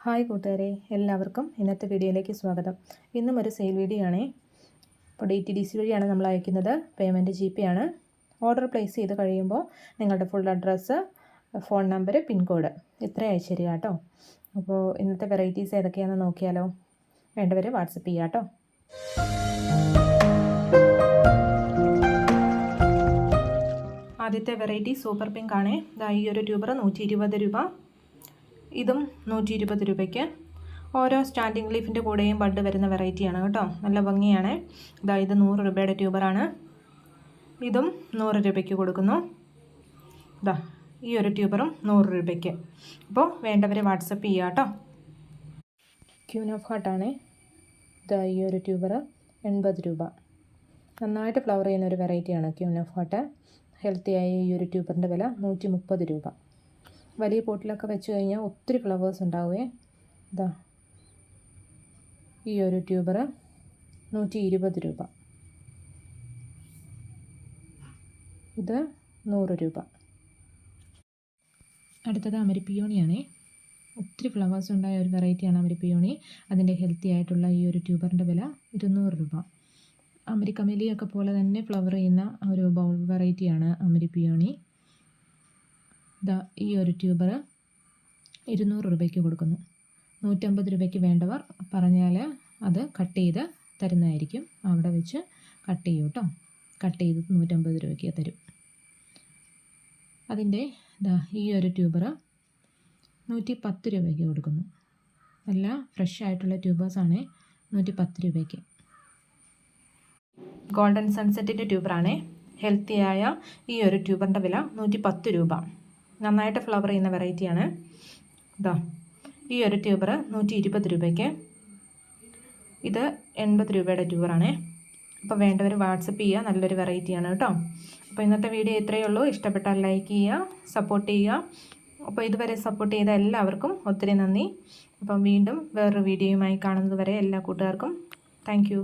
Hi കൂട്ടുകാരെ, എല്ലാവർക്കും ഇന്നത്തെ വീഡിയോയിലേക്ക് സ്വാഗതം. ഇന്നും ഒരു സെയിൽ വീഡിയോ ആണ്. ഇപ്പോൾ DTDC വഴിയാണ് നമ്മൾ അയക്കുന്നത്. പേയ്മെൻറ്റ് GP ആണ്. ഓർഡർ പ്ലേസ് ചെയ്ത് കഴിയുമ്പോൾ നിങ്ങളുടെ full address, phone number, pincode ഇത്രയും അയച്ചു തരിക കേട്ടോ. അപ്പോൾ ഇന്നത്തെ വെറൈറ്റീസ് ഏതൊക്കെയാണെന്ന് നോക്കിയാലോ. വേണ്ടവർ വാട്സപ്പ് ചെയ്യുക കേട്ടോ. ആദ്യത്തെ വെറൈറ്റി സൂപ്പർ പിങ്ക് ആണ്. ഈ ഒരു ട്യൂബർ 120 രൂപ. ഇതും 120 രൂപയ്ക്ക്. ഓരോ സ്റ്റാൻഡിങ് ലീഫിൻ്റെ കൂടെയും ബഡ് വരുന്ന വെറൈറ്റിയാണ് കേട്ടോ. നല്ല ഭംഗിയാണ്. ഇത് 100 രൂപയുടെ ട്യൂബറാണ്. ഇതും 100 രൂപയ്ക്ക് കൊടുക്കുന്നു. ഈ ഒരു ട്യൂബറും 100 രൂപയ്ക്ക്. അപ്പോൾ വേണ്ടവർ വാട്സപ്പ് ചെയ്യുക കേട്ടോ. ക്യൂൻ ഓഫ് ഹാർട്ടാണ്. ഈ ഒരു ട്യൂബർ 80 രൂപ. നന്നായിട്ട് ഫ്ലവർ ചെയ്യുന്ന ഒരു വെറൈറ്റിയാണ് ക്യൂൻ ഓഫ് ഹാർട്ട്. ഹെൽത്തിയായ ഈ ഒരു ട്യൂബറിൻ്റെ വില 130 രൂപ. വലിയ പോട്ടിലൊക്കെ വെച്ച് കഴിഞ്ഞാൽ ഒത്തിരി ഫ്ലവേഴ്സ് ഉണ്ടാവുമേ. ഈ ഒരു ട്യൂബർ 120 രൂപ. ഇത് 100 രൂപ. അടുത്തത് അമരിപ്പിയോണിയാണേ. ഒത്തിരി ഫ്ലവേഴ്സ് ഉണ്ടായ ഒരു വെറൈറ്റിയാണ് അമരിപ്പിയോണി. അതിൻ്റെ ഹെൽത്തി ആയിട്ടുള്ള ഈ ഒരു ട്യൂബറിൻ്റെ വില 200 രൂപ. അമരിക്കമേലിയൊക്കെ പോലെ തന്നെ ഫ്ലവർ ചെയ്യുന്ന ഒരു ബൗൾ വെറൈറ്റിയാണ് അമരിപ്പിയോണി. ഈ ഒരു ട്യൂബർ 200 രൂപയ്ക്ക് കൊടുക്കുന്നു. 150 രൂപയ്ക്ക് വേണ്ടവർ പറഞ്ഞാൽ അത് കട്ട് ചെയ്ത് തരുന്നതായിരിക്കും. അവിടെ വെച്ച് കട്ട് ചെയ്യും കേട്ടോ. കട്ട് ചെയ്ത് 150 രൂപയ്ക്ക് തരും. അതിൻ്റെ ഈ ഒരു ട്യൂബർ 110 രൂപയ്ക്ക് കൊടുക്കുന്നു. നല്ല ഫ്രഷ് ആയിട്ടുള്ള ട്യൂബേഴ്സാണ്. 110 രൂപയ്ക്ക്. ഗോൾഡൻ സൺസെറ്റിൻ്റെ ട്യൂബറാണ്. ഹെൽത്തിയായ ഈ ഒരു ട്യൂബറിൻ്റെ വില 110 രൂപ. നന്നായിട്ട് ഫ്ലവർ ചെയ്യുന്ന വെറൈറ്റിയാണ്. ഈ ഒരു ട്യൂബർ 120 രൂപയ്ക്ക്. ഇത് 80 രൂപയുടെ ട്യൂബറാണ്. അപ്പോൾ വേണ്ടവർ വാട്സപ്പ് ചെയ്യുക. നല്ലൊരു വെറൈറ്റിയാണ് കേട്ടോ. അപ്പോൾ ഇന്നത്തെ വീഡിയോ ഇത്രയേ ഉള്ളൂ. ഇഷ്ടപ്പെട്ടാൽ ലൈക്ക് ചെയ്യുക, സപ്പോർട്ട് ചെയ്യുക. അപ്പോൾ ഇതുവരെ സപ്പോർട്ട് ചെയ്ത എല്ലാവർക്കും ഒത്തിരി നന്ദി. അപ്പം വീണ്ടും വേറൊരു വീഡിയോയുമായി കാണുന്നത് വരെ എല്ലാ കൂട്ടുകാർക്കും താങ്ക് യു.